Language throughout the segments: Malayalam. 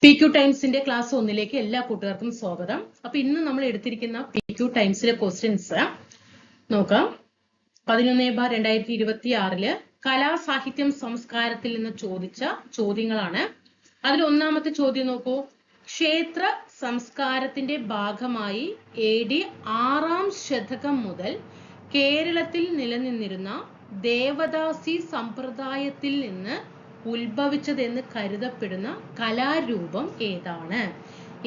PQ ടൈംസിന്റെ ക്ലാസ് 1ലേക്ക് എല്ലാ കൂട്ടുകാർക്കും സ്വാഗതം. അപ്പൊ ഇന്ന് നമ്മൾ എടുത്തിരിക്കുന്ന PQ ടൈംസിലെ ക്വസ്റ്റ്യൻസ് നോക്കാം. 11/2026 കലാസാഹിത്യം സംസ്കാരത്തിൽ നിന്ന് ചോദിച്ച ചോദ്യങ്ങളാണ്. അതിൽ ഒന്നാമത്തെ ചോദ്യം നോക്കൂ. ക്ഷേത്ര സംസ്കാരത്തിന്റെ ഭാഗമായി AD 6ാം ശതകം മുതൽ കേരളത്തിൽ നിലനിന്നിരുന്ന ദേവദാസി സമ്പ്രദായത്തിൽ നിന്ന് ഉത്ഭവിച്ചതെന്ന് കരുതപ്പെടുന്ന കലാരൂപം ഏതാണ്?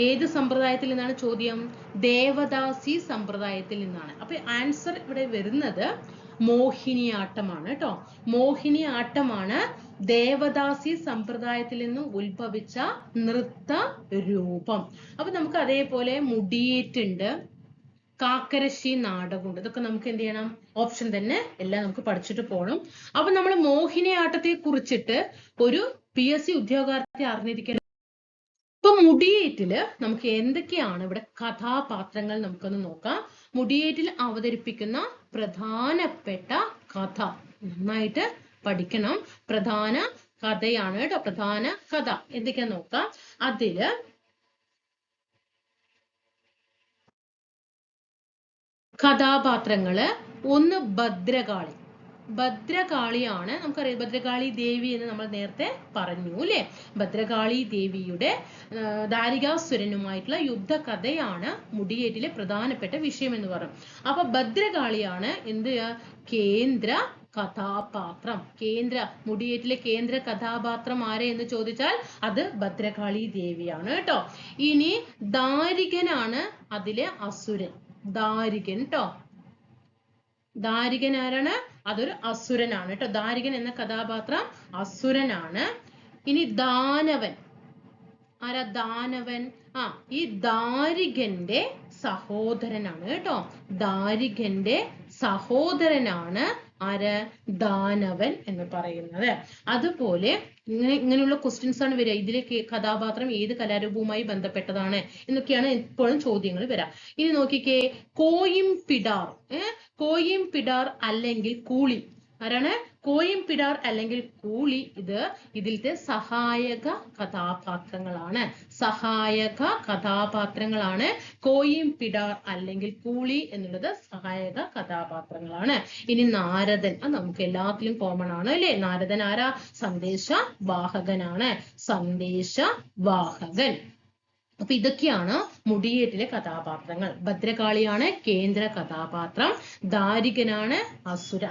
ഏത് സമ്പ്രദായത്തിൽ നിന്നാണ് ചോദ്യം? ദേവദാസി സമ്പ്രദായത്തിൽ നിന്നാണ്. അപ്പൊ ആൻസർ ഇവിടെ വരുന്നത് മോഹിനിയാട്ടമാണ് കേട്ടോ. മോഹിനിയാട്ടമാണ് ദേവദാസി സമ്പ്രദായത്തിൽ നിന്ന് ഉത്ഭവിച്ച നൃത്ത രൂപം. അപ്പൊ നമുക്ക് അതേപോലെ മുടിയേറ്റുണ്ട്, കാക്കരശ്ശി നാടകമുണ്ട്. ഇതൊക്കെ നമുക്ക് എന്ത് ചെയ്യണം? ഓപ്ഷൻ തന്നെ എല്ലാം നമുക്ക് പഠിച്ചിട്ട് പോകണം. അപ്പൊ നമ്മൾ മോഹിനിയാട്ടത്തെ കുറിച്ചിട്ട് ഒരു PSC ഉദ്യോഗാർത്ഥി അറിഞ്ഞിരിക്കണം. ഇപ്പൊ മുടിയേറ്റില് നമുക്ക് എന്തൊക്കെയാണ് ഇവിടെ കഥാപാത്രങ്ങൾ നമുക്കൊന്ന് നോക്കാം. മുടിയേറ്റിൽ അവതരിപ്പിക്കുന്ന പ്രധാനപ്പെട്ട കഥ നന്നായിട്ട് പഠിക്കണം. പ്രധാന കഥയാണ് കേട്ടോ. പ്രധാന കഥ എന്തൊക്കെയാ നോക്കാം. അതില് കഥാപാത്രങ്ങള് ഒന്ന് ഭദ്രകാളി. ഭദ്രകാളിയാണ്, നമുക്കറിയാം ഭദ്രകാളി ദേവി എന്ന് നമ്മൾ നേരത്തെ പറഞ്ഞു അല്ലെ. ഭദ്രകാളി ദേവിയുടെ ദാരികാസുരനുമായിട്ടുള്ള യുദ്ധകഥയാണ് മുടിയേറ്റിലെ പ്രധാനപ്പെട്ട വിഷയം എന്ന് പറയും. അപ്പൊ ഭദ്രകാളിയാണ് എന്ത് കേന്ദ്ര കഥാപാത്രം. മുടിയേറ്റിലെ കേന്ദ്ര കഥാപാത്രം ആരെ എന്ന് ചോദിച്ചാൽ അത് ഭദ്രകാളി ദേവിയാണ് കേട്ടോ. ഇനി ദാരികനാണ് അതിലെ അസുരൻ. ദാരികൻ ട്ടോ. ദാരികൻ ആരാണ്? അതൊരു അസുരനാണ് കേട്ടോ. ദാരികൻ എന്ന കഥാപാത്രം അസുരനാണ്. ഇനി ദാനവൻ ആരാ? ദാനവൻ ഈ ദാരികന്റെ സഹോദരനാണ് കേട്ടോ. ദാരികന്റെ സഹോദരനാണ് ആര്? ദാനവൻ എന്ന് പറയുന്നത്. അതുപോലെ ഇങ്ങനെയുള്ള ക്വസ്റ്റ്യൻസ് ആണ് വരിക. ഇതിലേക്ക് കഥാപാത്രം ഏത് കലാരൂപവുമായി ബന്ധപ്പെട്ടതാണ് എന്നൊക്കെയാണ് എപ്പോഴും ചോദ്യങ്ങൾ വരാം. ഇനി നോക്കിക്കേ, കോയിംപിടാർ. കോയിംപിടാർ അല്ലെങ്കിൽ കൂളി ആരാണ്? കോയിംപിടാർ അല്ലെങ്കിൽ കൂളി ഇതിലത്തെ സഹായക കഥാപാത്രങ്ങളാണ്. സഹായക കഥാപാത്രങ്ങളാണ് കോയിംപിടാർ അല്ലെങ്കിൽ കൂളി എന്നുള്ളത് സഹായക കഥാപാത്രങ്ങളാണ്. ഇനി നാരദൻ, നമുക്ക് എല്ലാത്തിലും കോമൺ ആണ് അല്ലെ. നാരദൻ ആരാ? സന്ദേശവാഹകനാണ്. സന്ദേശവാഹകൻ. അപ്പൊ ഇതൊക്കെയാണ് മുടിയേറ്റിലെ കഥാപാത്രങ്ങൾ. ഭദ്രകാളിയാണ് കേന്ദ്ര കഥാപാത്രം. ദാരികനാണ്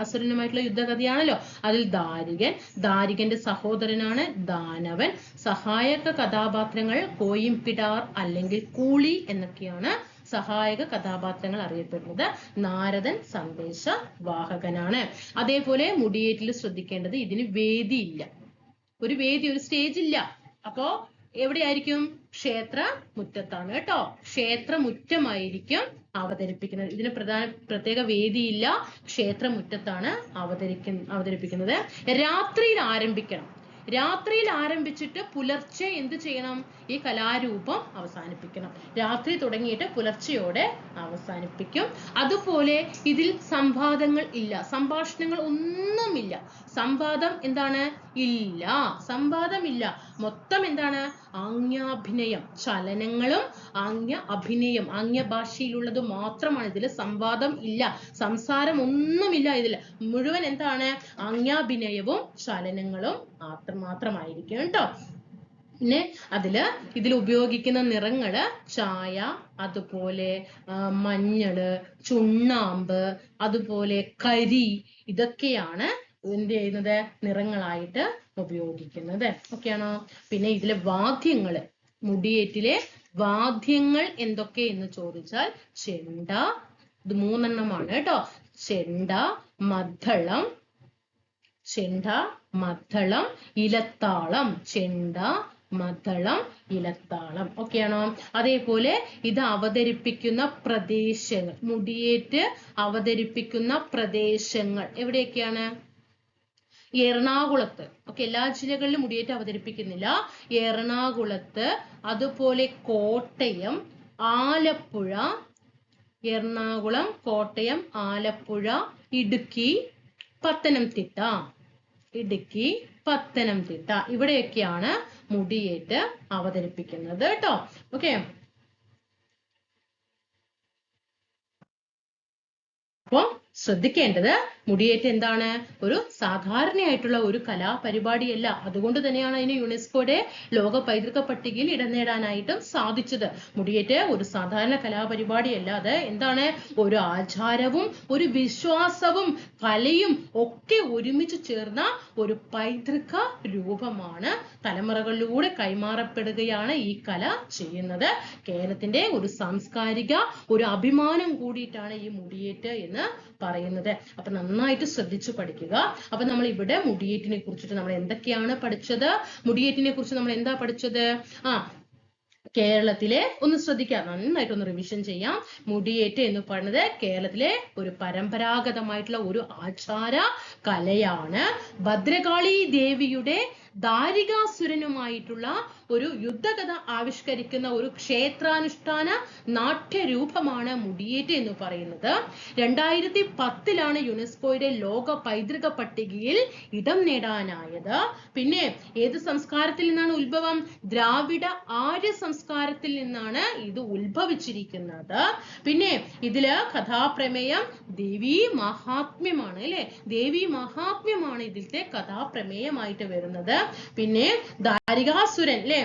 അസുരനുമായിട്ടുള്ള യുദ്ധകഥയാണല്ലോ, അതിൽ ദാരികൻ. ദാരികന്റെ സഹോദരനാണ് ദാനവൻ. സഹായക കഥാപാത്രങ്ങൾ കോയിംപിടാർ അല്ലെങ്കിൽ കൂളി എന്നൊക്കെയാണ് സഹായക കഥാപാത്രങ്ങൾ അറിയപ്പെടുന്നത്. നാരദൻ സന്ദേശവാഹകനാണ്. അതേപോലെ മുടിയേറ്റിൽ ശ്രദ്ധിക്കേണ്ടത്, ഇതിന് വേദിയില്ല. ഒരു സ്റ്റേജ് ഇല്ല. അപ്പോ എവിടെയായിരിക്കും? ക്ഷേത്ര മുറ്റത്താണ് കേട്ടോ. ക്ഷേത്രമുറ്റമായിരിക്കും അവതരിപ്പിക്കുന്നത്. ഇതിന് പ്രത്യേക വേദിയില്ല. ക്ഷേത്രമുറ്റത്താണ് അവതരിപ്പിക്കുന്നത്. രാത്രിയിൽ ആരംഭിക്കണം. രാത്രിയിൽ ആരംഭിച്ചിട്ട് പുലർച്ചെ എന്ത് ചെയ്യണം? ഈ കലാരൂപം അവസാനിപ്പിക്കണം. രാത്രി തുടങ്ങിയിട്ട് പുലർച്ചയോടെ അവസാനിപ്പിക്കും. അതുപോലെ ഇതിൽ സംവാദങ്ങൾ ഇല്ല, സംഭാഷണങ്ങൾ ഒന്നുമില്ല. സംവാദം എന്താണ്? ഇല്ല. സംവാദമില്ല. മൊത്തം എന്താണ്? ആംഗ്യാഭിനയം. ചലനങ്ങളും അഭിനയം ആംഗ്യഭാഷയിലുള്ളത് മാത്രമാണ്. ഇതിൽ സംവാദം ഇല്ല, സംസാരം ഒന്നുമില്ല. ഇതിൽ മുഴുവൻ എന്താണ്? ആംഗ്യാഭിനയവും ചലനങ്ങളും മാത്രമായിരിക്കും കേട്ടോ. പിന്നെ ഇതിൽ ഉപയോഗിക്കുന്ന നിറങ്ങള് ചായ, അതുപോലെ മഞ്ഞള്, ചുണ്ണാമ്പ്, അതുപോലെ കരി, ഇതൊക്കെയാണ് എന്ത് ചെയ്യുന്നത്? നിറങ്ങളായിട്ട് ഉപയോഗിക്കുന്നത്. ഓക്കെയാണോ? പിന്നെ ഇതിലെ വാദ്യങ്ങള്, മുടിയേറ്റിലെ വാദ്യങ്ങൾ എന്തൊക്കെ എന്ന് ചോദിച്ചാൽ ചെണ്ട, ഇത് 3 എണ്ണമാണ് കേട്ടോ. ചെണ്ട, മദ്ദളം, ഇലത്താളം. ചെണ്ട, മദ്ദളം, ഇലത്താളം. ഓക്കെയാണോ? അതേപോലെ ഇത് അവതരിപ്പിക്കുന്ന പ്രദേശങ്ങൾ, മുടിയേറ്റ് അവതരിപ്പിക്കുന്ന പ്രദേശങ്ങൾ എവിടെയൊക്കെയാണ്? എറണാകുളത്ത്. എല്ലാ ജില്ലകളിലും മുടിയേറ്റ് അവതരിപ്പിക്കുന്നില്ല. എറണാകുളത്ത്, അതുപോലെ കോട്ടയം, ആലപ്പുഴ. എറണാകുളം, കോട്ടയം, ആലപ്പുഴ, ഇടുക്കി, പത്തനംതിട്ട. ഇടുക്കി, പത്തനംതിട്ട ഇവിടെയൊക്കെയാണ് മുടിയേറ്റ് അവതരിപ്പിക്കുന്നത് കേട്ടോ. ഓക്കെ, അപ്പൊ ശ്രദ്ധിക്കേണ്ടത് മുടിയേറ്റ് എന്താണ്? ഒരു സാധാരണയായിട്ടുള്ള ഒരു കലാപരിപാടിയല്ല. അതുകൊണ്ട് തന്നെയാണ് അതിന് യുനെസ്കോയുടെ ലോക പൈതൃക പട്ടികയിൽ ഇടം നേടാനായിട്ടും സാധിച്ചത്. മുടിയേറ്റ് ഒരു സാധാരണ കലാപരിപാടിയല്ല. അത് എന്താണ്? ഒരു ആചാരവും ഒരു വിശ്വാസവും കലയും ഒക്കെ ഒരുമിച്ച് ചേർന്ന ഒരു പൈതൃക രൂപമാണ്. തലമുറകളിലൂടെ കൈമാറപ്പെടുകയാണ് ഈ കല ചെയ്യുന്നത്. കേരളത്തിന്റെ ഒരു സാംസ്കാരിക ഒരു അഭിമാനം കൂടിയിട്ടാണ് ഈ മുടിയേറ്റ് എന്ന് പറയുന്നത്. അപ്പൊ നന്നായിട്ട് ശ്രദ്ധിച്ചു പഠിക്കുക. അപ്പൊ നമ്മൾ ഇവിടെ മുടിയേറ്റിനെ കുറിച്ചിട്ട് നമ്മൾ എന്തൊക്കെയാണ് പഠിച്ചത്? മുടിയേറ്റിനെ കുറിച്ച് നമ്മൾ എന്താ പഠിച്ചത്? കേരളത്തിലെ, ഒന്ന് ശ്രദ്ധിക്കുക, നന്നായിട്ടൊന്ന് റിവിഷൻ ചെയ്യാം. മുടിയേറ്റ് എന്ന് പറയുന്നത് കേരളത്തിലെ ഒരു പരമ്പരാഗതമായിട്ടുള്ള ഒരു ആചാര കലയാണ്. ഭദ്രകാളി ദേവിയുടെ ദാരികാസുരനുമായിട്ടുള്ള ഒരു യുദ്ധകഥ ആവിഷ്കരിക്കുന്ന ഒരു ക്ഷേത്രാനുഷ്ഠാന നാട്യരൂപമാണ് മുടിയേറ്റ് എന്ന് പറയുന്നത്. 2010 യുനെസ്കോയുടെ ലോക പൈതൃക പട്ടികയിൽ ഇടം നേടാനായത്. പിന്നെ ഏത് സംസ്കാരത്തിൽ നിന്നാണ് ഉത്ഭവം? ദ്രാവിഡ ആര്യ സംസ്കാരത്തിൽ നിന്നാണ് ഇത് ഉത്ഭവിച്ചിരിക്കുന്നത്. പിന്നെ ഇതില് കഥാപ്രമേയം ദേവീ മഹാത്മ്യമാണ് അല്ലെ? ദേവീ മഹാത്മ്യമാണ് ഇതിലത്തെ കഥാപ്രമേയമായിട്ട് വരുന്നത്. പിന്നെ ദാരികാസുരൻ അല്ലെ?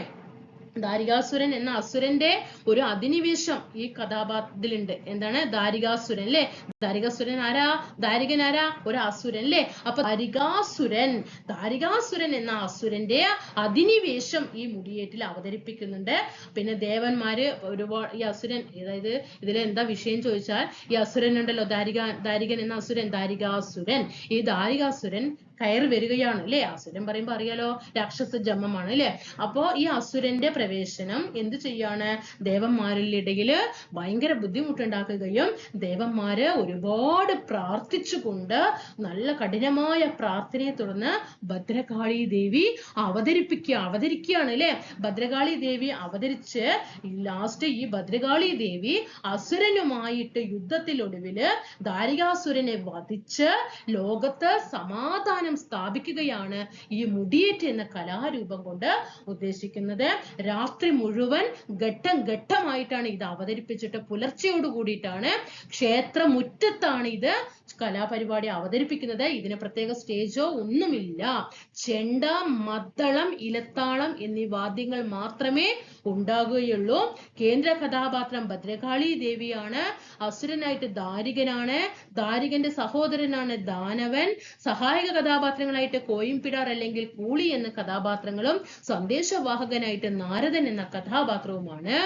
ദാരികാസുരൻ എന്ന അസുരന്റെ ഒരു അധിനിവേശം ഈ കഥാപാത്രത്തിലുണ്ട്. എന്താണ്? ദാരികാസുരൻ അല്ലെ? ദാരികാസുരൻ ആരാ? ദാരികൻ ആരാ? ഒരു അസുരൻ അല്ലെ? അപ്പൊ ദാരികാസുരൻ എന്ന അസുരന്റെ അധിനിവേശം ഈ മുടിയേറ്റിൽ അവതരിപ്പിക്കുന്നുണ്ട്. പിന്നെ ദേവന്മാര് ഒരുപാട് ഈ അസുരൻ, അതായത് ഇതിൽ എന്താ വിഷയം ചോദിച്ചാൽ, ഈ അസുരൻ ഉണ്ടല്ലോ, ദാരികൻ എന്ന അസുരൻ, ദാരികാസുരൻ, ഈ ദാരികാസുരൻ കയറി വരികയാണ് അല്ലെ? അസുരൻ പറയുമ്പോ അറിയാലോ, രാക്ഷസ ജന്മമാണ് അല്ലെ? അപ്പോ ഈ അസുരന്റെ പ്രവേശനം എന്ത് ചെയ്യാണ്? ദേവന്മാരിലിടയില് ഭയങ്കര ബുദ്ധിമുട്ടുണ്ടാക്കുകയും ദേവന്മാര് ഒരുപാട് പ്രാർത്ഥിച്ചുകൊണ്ട് നല്ല കഠിനമായ പ്രാർത്ഥനയെ തുടർന്ന് ഭദ്രകാളി ദേവി അവതരിക്കുകയാണ് അല്ലെ? ഭദ്രകാളി ദേവി അവതരിച്ച് ലാസ്റ്റ് ഈ ഭദ്രകാളി ദേവി അസുരനുമായിട്ട് യുദ്ധത്തിലൊടുവില് ദാരികാസുരനെ വധിച്ച് ലോകത്ത് സമാധാനം സ്ഥാപിക്കുകയാണ് ഈ മുടിയേറ്റ് എന്ന കലാരൂപം കൊണ്ട് ഉദ്ദേശിക്കുന്നത്. രാത്രി മുഴുവൻ ഘട്ടം ഘട്ടമായിട്ടാണ് ഇത് അവതരിപ്പിച്ചിട്ട് പുലർച്ചയോട് കൂടിയിട്ടാണ് ക്ഷേത്രമുറ്റത്താണ് ഇത് കലാപരിപാടി അവതരിപ്പിക്കുന്നത്. ഇതിന് പ്രത്യേക സ്റ്റേജോ ഒന്നുമില്ല. ചെണ്ട, മദ്ദളം, ഇലത്താളം എന്നീ വാദ്യങ്ങൾ മാത്രമേ ഉണ്ടാകുകയുള്ളൂ. കേന്ദ്ര കഥാപാത്രം ഭദ്രകാളി ദേവിയാണ്. അസുരനായിട്ട് ദാരികനാണ്. ദാരികന്റെ സഹോദരനാണ് ദാനവൻ. സഹായക കഥാപാത്രങ്ങളായിട്ട് കോയിംപിടാർ അല്ലെങ്കിൽ കൂളി എന്ന കഥാപാത്രങ്ങളും സന്ദേശവാഹകനായിട്ട് നാരദൻ എന്ന കഥാപാത്രവുമാണ്.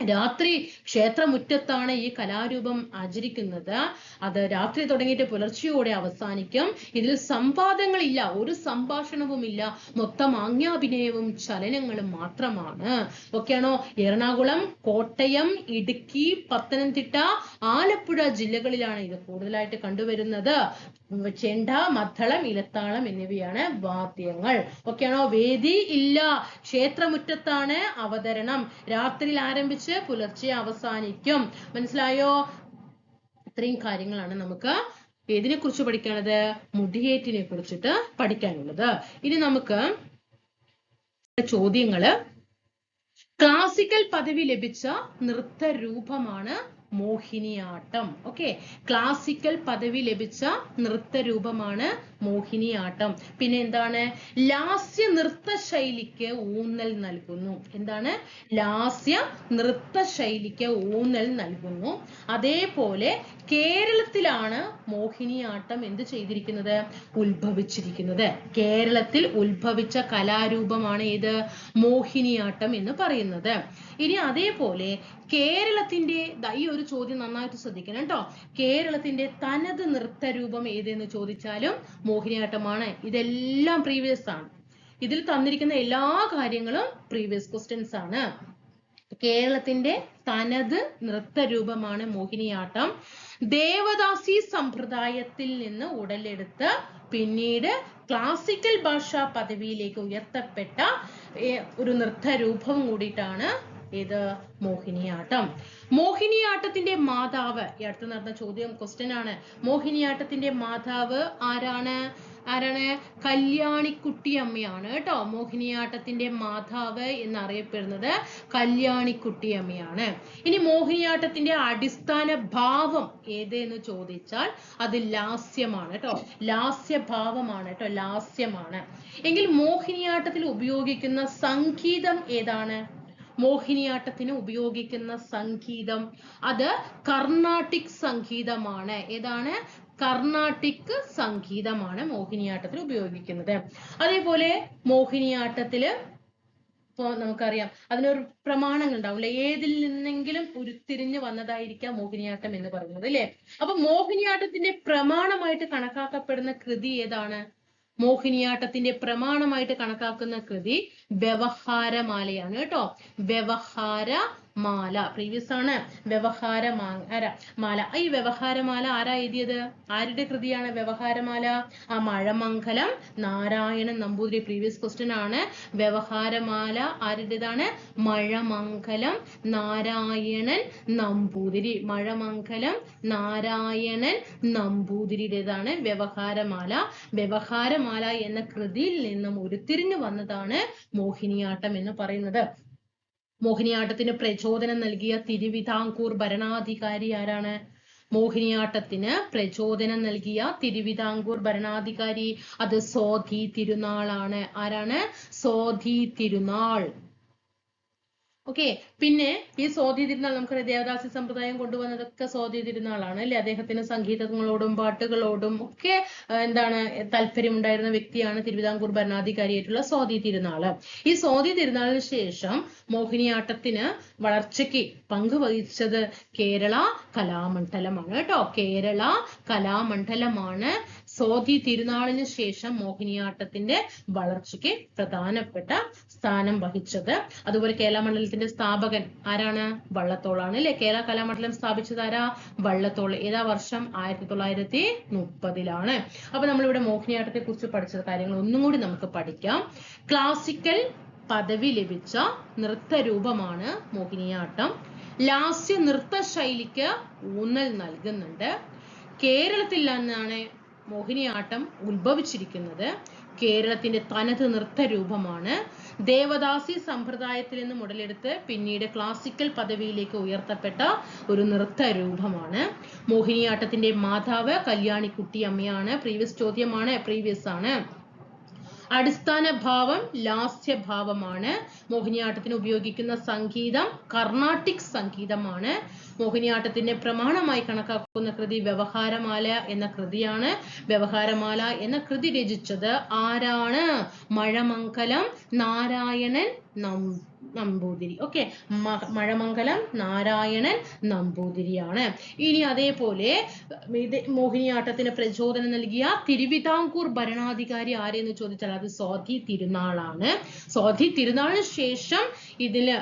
രാത്രി ക്ഷേത്രമുറ്റത്താണ് ഈ കലാരൂപം ആചരിക്കുന്നത്. അത് രാത്രി തുടങ്ങിയിട്ട് പുലർച്ചയോടെ അവസാനിക്കും. ഇതിൽ സംവാദങ്ങളില്ല, ഒരു സംഭാഷണവുമില്ല, മൊത്തം ആജ്ഞാഭിനയവും ചലനങ്ങളും മാത്രമാണ്. ഓക്കെയാണോ? എറണാകുളം, കോട്ടയം, ഇടുക്കി, പത്തനംതിട്ട, ആലപ്പുഴ ജില്ലകളിലാണ് ഇത് കൂടുതലായിട്ട് കണ്ടുവരുന്നത്. ചെണ്ട, മദ്ദളം, ഇലത്താളം എന്നിവയാണ് വാദ്യങ്ങൾ. ഓക്കെയാണോ? വേദി ഇല്ല, ക്ഷേത്രമുറ്റത്താണ് അവതരണം. രാത്രിയിൽ ആരംഭിച്ച് പുലർച്ചെ അവസാനിക്കും. മനസ്സിലായോ? ഇത്രയും കാര്യങ്ങളാണ് നമുക്ക് ഏതിനെ കുറിച്ച് പഠിക്കാനുള്ളത്? മുടിയേറ്റിനെ കുറിച്ചിട്ട് പഠിക്കാനുള്ളത്. ഇനി നമുക്ക് ചോദ്യങ്ങള്. ക്ലാസിക്കൽ പദവി ലഭിച്ച നൃത്തരൂപമാണ് മോഹിനിയാട്ടം. ഓക്കെ, ക്ലാസിക്കൽ പദവി ലഭിച്ച നൃത്തരൂപമാണ് മോഹിനിയാട്ടം. പിന്നെ എന്താണ്? ലാസ്യ നൃത്ത ശൈലിക്ക് ഊന്നൽ നൽകുന്നു. എന്താണ്? ലാസ്യ നൃത്ത ശൈലിക്ക് ഊന്നൽ നൽകുന്നു. അതേപോലെ കേരളത്തിലാണ് മോഹിനിയാട്ടം എന്ത് ചെയ്തിരിക്കുന്നത്? ഉത്ഭവിച്ചിരിക്കുന്നത്. കേരളത്തിൽ ഉത്ഭവിച്ച കലാരൂപമാണ് ഏത്? മോഹിനിയാട്ടം എന്ന് പറയുന്നത്. ഇനി അതേപോലെ കേരളത്തിന്റെ, ഈ ഒരു ചോദ്യം നന്നായിട്ട് ശ്രദ്ധിക്കണം കേട്ടോ. കേരളത്തിന്റെ തനത് നൃത്തരൂപം ഏതെന്ന് ചോദിച്ചാലും മോഹിനിയാട്ടമാണ്. ഇതെല്ലാം പ്രീവിയസ് ആണ്. ഇതിൽ തന്നിരിക്കുന്ന എല്ലാ കാര്യങ്ങളും പ്രീവിയസ് ക്വസ്റ്റ്യൻസ് ആണ്. കേരളത്തിന്റെ തനത് നൃത്തരൂപമാണ് മോഹിനിയാട്ടം. ദേവദാസി സമ്പ്രദായത്തിൽ നിന്ന് ഉടലെടുത്ത് പിന്നീട് ക്ലാസിക്കൽ ഭാഷാ പദവിയിലേക്ക് ഉയർത്തപ്പെട്ട ഒരു നൃത്തരൂപം കൂടിയിട്ടാണ് ഇത് മോഹിനിയാട്ടം. മോഹിനിയാട്ടത്തിന്റെ മാതാവ്, ഈ അടുത്ത് നടന്ന ചോദ്യം ക്വസ്റ്റ്യൻ ആണ്. മോഹിനിയാട്ടത്തിന്റെ മാതാവ് ആരാണ്? ആരാണ്? കല്യാണിക്കുട്ടി അമ്മയാണ് കേട്ടോ. മോഹിനിയാട്ടത്തിന്റെ മാതാവ് എന്നറിയപ്പെടുന്നത് കല്യാണിക്കുട്ടി അമ്മയാണ്. ഇനി മോഹിനിയാട്ടത്തിന്റെ അടിസ്ഥാന ഭാവം ഏത് എന്ന് ചോദിച്ചാൽ അത് ലാസ്യമാണ് കേട്ടോ. ലാസ്യഭാവമാണ് കേട്ടോ, ലാസ്യമാണ്. എങ്കിൽ മോഹിനിയാട്ടത്തിൽ ഉപയോഗിക്കുന്ന സംഗീതം ഏതാണ്? മോഹിനിയാട്ടത്തിന് ഉപയോഗിക്കുന്ന സംഗീതം അത് കർണാട്ടിക് സംഗീതമാണ്. ഏതാണ്? കർണാട്ടിക് സംഗീതമാണ് മോഹിനിയാട്ടത്തിൽ ഉപയോഗിക്കുന്നത്. അതേപോലെ മോഹിനിയാട്ടത്തില് ഇപ്പൊ നമുക്കറിയാം അതിനൊരു പ്രമാണങ്ങൾ ഉണ്ടാവും അല്ലെ, ഏതിൽ നിന്നെങ്കിലും ഉരുത്തിരിഞ്ഞു വന്നതായിരിക്കാം മോഹിനിയാട്ടം എന്ന് പറയുന്നത് അല്ലെ. അപ്പൊ മോഹിനിയാട്ടത്തിന്റെ പ്രമാണമായിട്ട് കണക്കാക്കപ്പെടുന്ന കൃതി ഏതാണ്? മോഹിനിയാട്ടത്തിന്റെ പ്രമാണമായിട്ട് കണക്കാക്കുന്ന കൃതി വ്യവഹാരമാലയാണ് കേട്ടോ. വ്യവഹാരമാല പ്രീവിയസ് ആണ്. മാല. ഈ വ്യവഹാരമാല ആരാ എഴുതിയത്? ആരുടെ കൃതിയാണ് വ്യവഹാരമാല? മഴമംഗലം നാരായണൻ നമ്പൂതിരി. പ്രീവിയസ് ക്വസ്റ്റ്യൻ ആണ്. വ്യവഹാരമാല ആരുടേതാണ്? മഴമംഗലം നാരായണൻ നമ്പൂതിരി. മഴമംഗലം നാരായണൻ നമ്പൂതിരിയുടേതാണ് വ്യവഹാരമാല. വ്യവഹാരമാല എന്ന കൃതിയിൽ നിന്നും ഉരുത്തിരിഞ്ഞു വന്നതാണ് മോഹിനിയാട്ടം എന്ന് പറയുന്നത്. മോഹിനിയാട്ടത്തിന് പ്രചോദനം നൽകിയ തിരുവിതാംകൂർ ഭരണാധികാരി ആരാണ്? മോഹിനിയാട്ടത്തിന് പ്രചോദനം നൽകിയ തിരുവിതാംകൂർ ഭരണാധികാരി അത് സ്വാതി തിരുനാളാണ്. ആരാണ്? സ്വാതി തിരുനാൾ. ഓക്കെ. പിന്നെ ഈ സ്വാതി തിരുനാൾ നമുക്കറിയാം ദേവദാസി സമ്പ്രദായം കൊണ്ടുവന്നതൊക്കെ സ്വാതി തിരുനാളാണ് അല്ലെ. അദ്ദേഹത്തിന് സംഗീതങ്ങളോടും പാട്ടുകളോടും ഒക്കെ എന്താണ് താല്പര്യമുണ്ടായിരുന്ന വ്യക്തിയാണ് തിരുവിതാംകൂർ ഭരണാധികാരിയായിട്ടുള്ള സ്വാതി തിരുനാള്. ഈ സ്വാതി തിരുനാളിന് ശേഷം മോഹിനിയാട്ടത്തിന് വളർച്ചയ്ക്ക് പങ്കുവഹിച്ചത് കേരള കലാമണ്ഡലമാണ് കേട്ടോ. കേരള കലാമണ്ഡലമാണ് സ്വാതി തിരുനാളിന് ശേഷം മോഹിനിയാട്ടത്തിന്റെ വളർച്ചയ്ക്ക് പ്രധാനപ്പെട്ട സ്ഥാനം വഹിച്ചത്. അതുപോലെ കേരള മണ്ഡലത്തിന്റെ സ്ഥാപകൻ ആരാണ്? വള്ളത്തോളാണ് അല്ലെ. കേരള കലാമണ്ഡലം സ്ഥാപിച്ചത് ആരാ? വള്ളത്തോൾ. ഏതാ വർഷം? 1930. അപ്പൊ നമ്മളിവിടെ മോഹിനിയാട്ടത്തെ കുറിച്ച് പഠിച്ച കാര്യങ്ങൾ ഒന്നും കൂടി നമുക്ക് പഠിക്കാം. ക്ലാസിക്കൽ പദവി ലഭിച്ച നൃത്തരൂപമാണ് മോഹിനിയാട്ടം. ലാസ്യ നൃത്ത ശൈലിക്ക് ഊന്നൽ നൽകുന്നുണ്ട്. കേരളത്തിൽ നിന്നാണ് മോഹിനിയാട്ടം ഉത്ഭവിച്ചിരിക്കുന്നത്. കേരളത്തിന്റെ തനത് നൃത്തരൂപമാണ്. ദേവദാസി സമ്പ്രദായത്തിൽ നിന്ന് ഉടലെടുത്ത് പിന്നീട് ക്ലാസിക്കൽ പദവിയിലേക്ക് ഉയർത്തപ്പെട്ട ഒരു നൃത്തരൂപമാണ്. മോഹിനിയാട്ടത്തിന്റെ മാതാവ് കല്യാണിക്കുട്ടി അമ്മയാണ്. പ്രീവിയസ് ചോദ്യമാണ്. പ്രീവിയസ് ആണ്. അടിസ്ഥാന ഭാവം ലാസ്യഭാവമാണ്. മോഹിനിയാട്ടത്തിന് ഉപയോഗിക്കുന്ന സംഗീതം കർണാട്ടിക് സംഗീതമാണ്. മോഹിനിയാട്ടത്തിന്റെ പ്രമാണമായി കണക്കാക്കുന്ന കൃതി വ്യവഹാരമാല എന്ന കൃതിയാണ്. വ്യവഹാരമാല എന്ന കൃതി രചിച്ചത് ആരാണ്? മഴമംഗലം നാരായണൻ നമ്പൂതിരി. ഓക്കെ. മഴമംഗലം നാരായണൻ നമ്പൂതിരിയാണ്. ഇനി അതേപോലെ മോഹിനിയാട്ടത്തിന് പ്രചോദനം നൽകിയ തിരുവിതാംകൂർ ഭരണാധികാരി ആരെന്ന് ചോദിച്ചാൽ അത് സ്വാതി തിരുനാളാണ്. സ്വാതി തിരുനാളിന് ശേഷം ഇതില്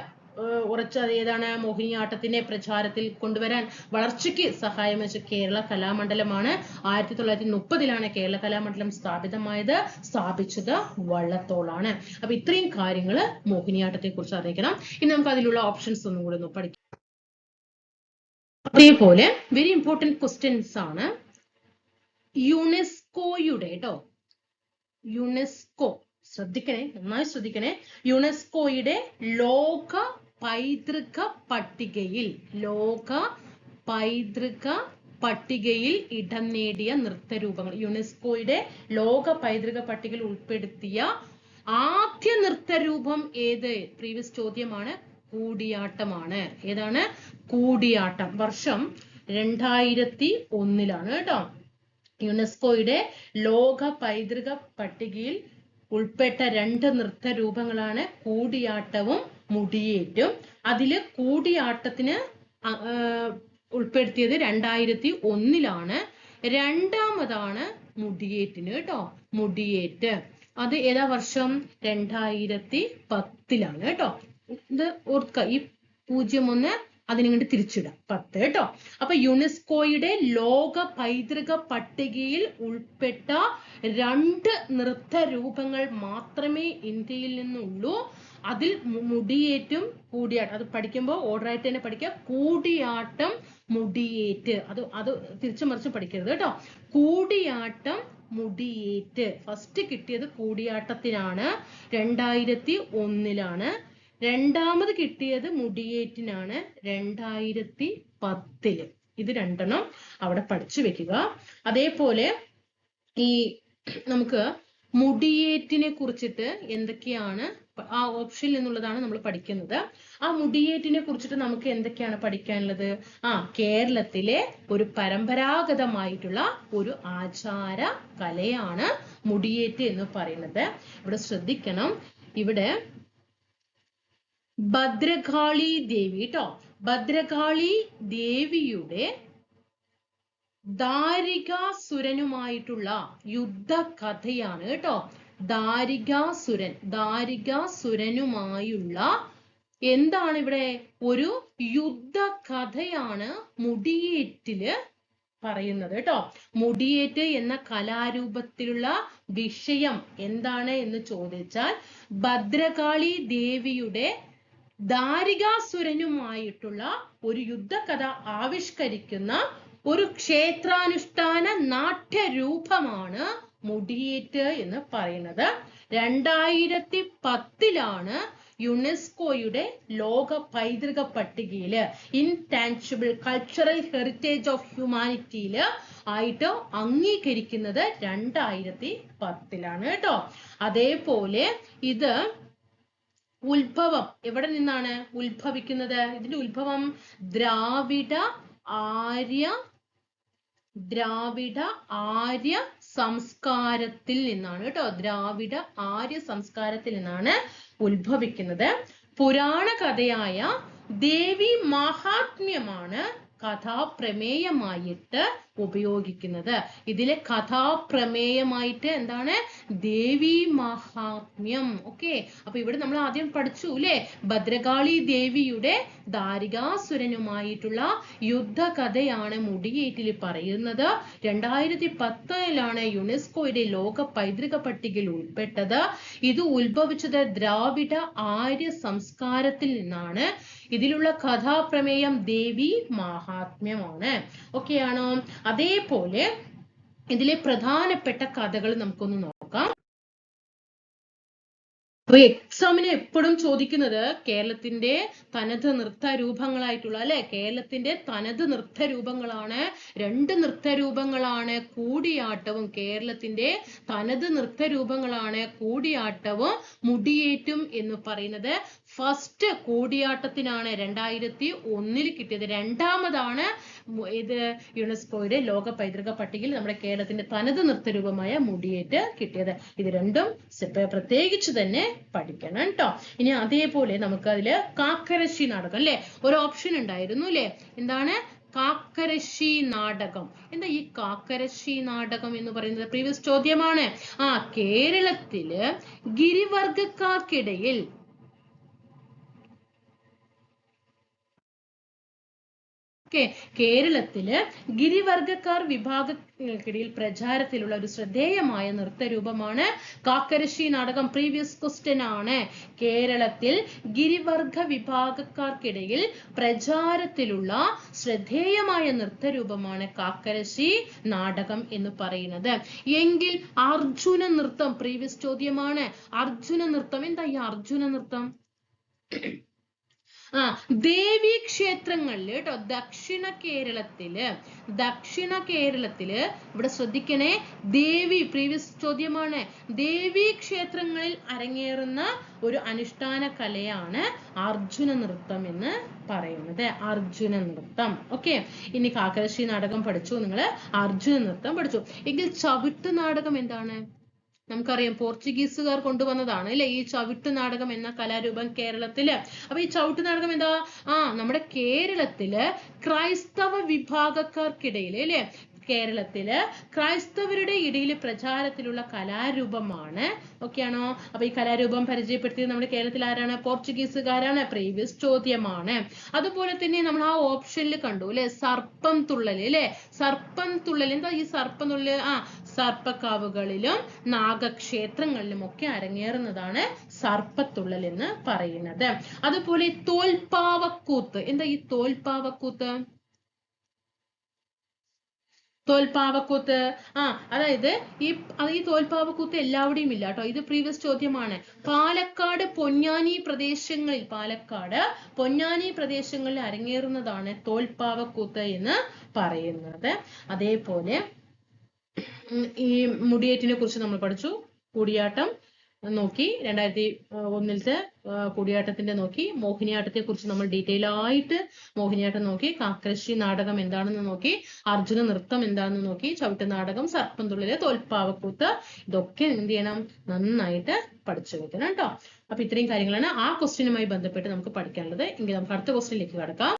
ഉറച്ചത് ഏതാണ്? മോഹിനിയാട്ടത്തിനെ പ്രചാരത്തിൽ കൊണ്ടുവരാൻ വളർച്ചയ്ക്ക് സഹായം വെച്ച കേരള കലാമണ്ഡലമാണ്. 1930 കേരള കലാമണ്ഡലം സ്ഥാപിച്ചത് വള്ളത്തോളാണ്. അപ്പൊ ഇത്രയും കാര്യങ്ങൾ മോഹിനിയാട്ടത്തെ കുറിച്ച് അറിയിക്കണം. ഇനി നമുക്ക് അതിലുള്ള ഓപ്ഷൻസ് ഒന്നും കൂടെ ഒന്ന് പഠിക്കാം. അതേപോലെ വെരി ഇമ്പോർട്ടന്റ് ക്വസ്റ്റ്യൻസ് ആണ്. യുനെസ്കോയുടെ യുനെസ്കോ ശ്രദ്ധിക്കണേ, നന്നായി ശ്രദ്ധിക്കണേ. യുനെസ്കോയുടെ ലോക പൈതൃക പട്ടികയിൽ ഇടം നേടിയ നൃത്തരൂപങ്ങൾ. യുനെസ്കോയുടെ ലോക പൈതൃക പട്ടികയിൽ ഉൾപ്പെടുത്തിയ ആദ്യ നൃത്തരൂപം ഏത്? പ്രീവിയസ് ചോദ്യമാണ്. കൂടിയാട്ടമാണ്. ഏതാണ്? കൂടിയാട്ടം. വർഷം 2001 കേട്ടോ. യുനെസ്കോയുടെ ലോക പൈതൃക പട്ടികയിൽ ഉൾപ്പെട്ട 2 നൃത്തരൂപങ്ങളാണ് കൂടിയാട്ടവും മുടിയേറ്റും. അതില് കൂടിയാട്ടത്തിന് ഉൾപ്പെടുത്തിയത് 2001 രണ്ടാമതാണ് മുടിയേറ്റിന് കേട്ടോ. മുടിയേറ്റ് അത് ഏതാ വർഷം? 2010 കേട്ടോ. ഇത് ഓർക്കുക. ഈ 01 അതിനിങ്ങോട്ട് തിരിച്ചിടാം 10 കേട്ടോ. അപ്പൊ യുനെസ്കോയുടെ ലോക പൈതൃക പട്ടികയിൽ ഉൾപ്പെട്ട 2 നൃത്തരൂപങ്ങൾ മാത്രമേ ഇന്ത്യയിൽ നിന്നുള്ളൂ. അതിൽ മുടിയേറ്റും കൂടിയാട്ടം. അത് പഠിക്കുമ്പോൾ ഓർഡർ ആയിട്ട് തന്നെ പഠിക്കുക. കൂടിയാട്ടം മുടിയേറ്റ് അത് തിരിച്ചു മറിച്ച് പഠിക്കരുത് കേട്ടോ. കൂടിയാട്ടം മുടിയേറ്റ്. ഫസ്റ്റ് കിട്ടിയത് കൂടിയാട്ടത്തിനാണ്, 2001 രണ്ടാമത് കിട്ടിയത് മുടിയേറ്റിനാണ് 2010. ഇത് രണ്ടെണ്ണം അവിടെ പഠിച്ചു വെക്കുക. അതേപോലെ ഈ നമുക്ക് മുടിയേറ്റിനെ കുറിച്ചിട്ട് എന്തൊക്കെയാണ് ആ ഓപ്ഷനിൽ നിന്നുള്ളതാണ് നമ്മൾ പഠിക്കുന്നത്. ആ മുടിയേറ്റിനെ കുറിച്ചിട്ട് നമുക്ക് എന്തൊക്കെയാണ് പഠിക്കാനുള്ളത്? കേരളത്തിലെ ഒരു പരമ്പരാഗതമായിട്ടുള്ള ഒരു ആചാര കലയാണ് മുടിയേറ്റ് എന്ന് പറയുന്നത്. ഇവിടെ ശ്രദ്ധിക്കണം, ഇവിടെ ഭദ്രകാളി ദേവി ഭദ്രകാളി ദേവിയുടെ ദാരികാസുരനുമായിട്ടുള്ള യുദ്ധകഥയാണ് ദാരികാസുരനുമായുള്ള എന്താണ് ഇവിടെ ഒരു യുദ്ധകഥയാണ് മുടിയേറ്റില് പറയുന്നത് മുടിയേറ്റ് എന്ന കലാരൂപത്തിലുള്ള വിഷയം എന്താണ് എന്ന് ചോദിച്ചാൽ ഭദ്രകാളി ദേവിയുടെ ദാരികാസുരനുമായിട്ടുള്ള ഒരു യുദ്ധകഥ ആവിഷ്കരിക്കുന്ന ഒരു ക്ഷേത്രാനുഷ്ഠാന നാട്യരൂപമാണ് മുടിയേറ്റ് എന്ന് പറയുന്നത്. 2010 യുനെസ്കോയുടെ ലോക പൈതൃക പട്ടികയില് ഇൻടാൻജിബിൾ കൾച്ചറൽ ഹെറിറ്റേജ് ഓഫ് ഹ്യൂമാനിറ്റിയില് ആയിട്ട് അംഗീകരിക്കുന്നത് 2010 അതേപോലെ ഇത് ഉത്ഭവം എവിടെ നിന്നാണ് ഉത്ഭവിക്കുന്നത്? ഇതിന്റെ ഉത്ഭവം ദ്രാവിഡ ആര്യ സംസ്കാരത്തിൽ നിന്നാണ് ദ്രാവിഡ ആര്യ സംസ്കാരത്തിൽ നിന്നാണ് ഉത്ഭവിക്കുന്നത്. പുരാണ കഥയായ ദേവി മഹാത്മ്യമാണ് കഥാപ്രമേയമായിട്ട് ഉപയോഗിക്കുന്നത്. ഇതിലെ കഥാപ്രമേയമായിട്ട് എന്താണ്? ദേവി മഹാത്മ്യം. ഓക്കെ, അപ്പൊ ഇവിടെ നമ്മൾ ആദ്യം പഠിച്ചു അല്ലെ, ഭദ്രകാളി ദേവിയുടെ ദാരികാസുരനുമായിട്ടുള്ള യുദ്ധകഥയാണ് മുടിയേറ്റിൽ പറയുന്നത്. 2010 യുനെസ്കോയുടെ ലോക പൈതൃക പട്ടികയിൽ ഉൾപ്പെട്ടത്. ഇത് ഉത്ഭവിച്ചത് ദ്രാവിഡ ആര്യ സംസ്കാരത്തിൽ നിന്നാണ്. ഇതിലുള്ള കഥാപ്രമേയം ദേവി മഹാത്മ്യമാണ്. ഓക്കെ ആണോ? അതേപോലെ ഇതിലെ പ്രധാനപ്പെട്ട കഥകൾ നമുക്കൊന്ന് നോക്കാം. അപ്പൊ എക്സാമിന് എപ്പോഴും ചോദിക്കുന്നത് കേരളത്തിന്റെ തനത് നൃത്ത രൂപങ്ങളായിട്ടുള്ള കേരളത്തിന്റെ തനത് നൃത്ത രൂപങ്ങളാണ്. 2 നൃത്ത രൂപങ്ങളാണ് കൂടിയാട്ടവും. കേരളത്തിന്റെ തനത് നൃത്ത രൂപങ്ങളാണ് കൂടിയാട്ടവും മുടിയേറ്റും എന്ന് പറയുന്നത്. ഫസ്റ്റ് കൂടിയാട്ടത്തിനാണ് 2001 കിട്ടിയത്. രണ്ടാമതാണ് ഇത് യുനെസ്കോയുടെ ലോക പൈതൃക പട്ടികയിൽ നമ്മുടെ കേരളത്തിന്റെ തനത് നൃത്തരൂപമായ മുടിയേറ്റ് കിട്ടിയത്. ഇത് രണ്ടും പ്രത്യേകിച്ച് തന്നെ പഠിക്കണം ഇനി അതേപോലെ നമുക്ക് അതില് കാക്കരശ്ശി നാടകം ഒരു ഓപ്ഷൻ ഉണ്ടായിരുന്നു എന്താണ്? കാക്കരശ്ശി നാടകം. എന്താ ഈ കാക്കരശ്ശി നാടകം എന്ന് പറയുന്നത്? പ്രീവിയസ് ചോദ്യമാണ്. കേരളത്തില് ഗിരിവർഗക്കാർക്കിടയിൽ കേരളത്തില് ഗിരിവർഗക്കാർ വിഭാഗങ്ങൾക്കിടയിൽ പ്രചാരത്തിലുള്ള ഒരു ശ്രദ്ധേയമായ നൃത്തരൂപമാണ് കാക്കരശ്ശി നാടകം. പ്രീവിയസ് ക്വസ്റ്റ്യൻ ആണ്. കേരളത്തിൽ ഗിരിവർഗ വിഭാഗക്കാർക്കിടയിൽ പ്രചാരത്തിലുള്ള ശ്രദ്ധേയമായ നൃത്തരൂപമാണ് കാക്കരശ്ശി നാടകം എന്ന് പറയുന്നത്. എങ്കിൽ അർജുന നൃത്തം പ്രീവിയസ് ചോദ്യമാണ്. അർജുന നൃത്തം എന്താ ഈ അർജുന നൃത്തം? ദേവീ ക്ഷേത്രങ്ങളില് ദക്ഷിണ കേരളത്തില് ഇവിടെ ശ്രദ്ധിക്കണേ, ദേവി പ്രീവിയസ് ചോദ്യമാണ്. ദേവീ ക്ഷേത്രങ്ങളിൽ അരങ്ങേറുന്ന ഒരു അനുഷ്ഠാന കലയാണ് അർജുന നൃത്തം എന്ന് പറയുന്നത്. അർജുന നൃത്തം. ഓക്കെ, ഇനി കാക്കരശ്ശി നാടകം പഠിച്ചു, നിങ്ങള് അർജുന നൃത്തം പഠിച്ചു. എങ്കിൽ ചവിട്ട് നാടകം എന്താണ്? നമുക്കറിയാം പോർച്ചുഗീസുകാർ കൊണ്ടുവന്നതാണ് ഈ ചവിട്ട് നാടകം എന്ന കലാരൂപം കേരളത്തില്. അപ്പൊ ഈ ചവിട്ട് നാടകം എന്താ? നമ്മുടെ കേരളത്തില് ക്രൈസ്തവ വിഭാഗക്കാർക്കിടയിൽ കേരളത്തില് ക്രൈസ്തവരുടെ ഇടയിൽ പ്രചാരത്തിലുള്ള കലാരൂപമാണ്. ഓക്കെ ആണോ? അപ്പൊ ഈ കലാരൂപം പരിചയപ്പെടുത്തിയത് നമ്മുടെ കേരളത്തിൽ ആരാണ്? പോർച്ചുഗീസുകാരാണ്. പ്രീവിയസ് ചോദ്യമാണ്. അതുപോലെ തന്നെ നമ്മൾ ആ ഓപ്ഷനിൽ കണ്ടു സർപ്പം തുള്ളല് സർപ്പം തുള്ളൽ എന്താ ഈ സർപ്പം തുള്ളല്? സർപ്പക്കാവുകളിലും നാഗക്ഷേത്രങ്ങളിലും ഒക്കെ അരങ്ങേറുന്നതാണ് സർപ്പത്തുള്ളൽ എന്ന് പറയുന്നത്. അതുപോലെ തോൽപ്പാവക്കൂത്ത്. എന്താ ഈ തോൽപ്പാവക്കൂത്ത്? തോൽപ്പാവക്കൂത്ത്. അതായത് ഈ തോൽപ്പാവക്കൂത്ത് എല്ലാവിടെയും ഇല്ല കേട്ടോ. ഇത് പ്രീവിയസ് ചോദ്യമാണ്. പാലക്കാട് പൊന്നാനി പ്രദേശങ്ങളിൽ അരങ്ങേറുന്നതാണ് തോൽപ്പാവക്കൂത്ത് എന്ന് പറയുന്നത്. അതേപോലെ ഈ മുടിയേറ്റിനെ കുറിച്ച് നമ്മൾ പഠിച്ചു. കൂടിയാട്ടം നോക്കി, 2001 കൂടിയാട്ടത്തിന്റെ നോക്കി. മോഹിനിയാട്ടത്തെ കുറിച്ച് നമ്മൾ ഡീറ്റെയിൽ ആയിട്ട് മോഹിനിയാട്ടം നോക്കി. കാക്കരശ്ശി നാടകം എന്താണെന്ന് നോക്കി. അർജുന നൃത്തം എന്താണെന്ന് നോക്കി. ചവിട്ട് നാടകം, സർപ്പം തുള്ളല്, തോൽപ്പാവക്കൂത്ത്, ഇതൊക്കെ എന്ത് ചെയ്യണം, നന്നായിട്ട് പഠിച്ചു വെക്കണം കേട്ടോ. അപ്പൊ ഇത്രയും കാര്യങ്ങളാണ് ആ ക്വസ്റ്റ്യനുമായി ബന്ധപ്പെട്ട് നമുക്ക് പഠിക്കാനുള്ളത്. എങ്കിൽ നമുക്ക് അടുത്ത ക്വസ്റ്റ്യനിലേക്ക് കടക്കാം.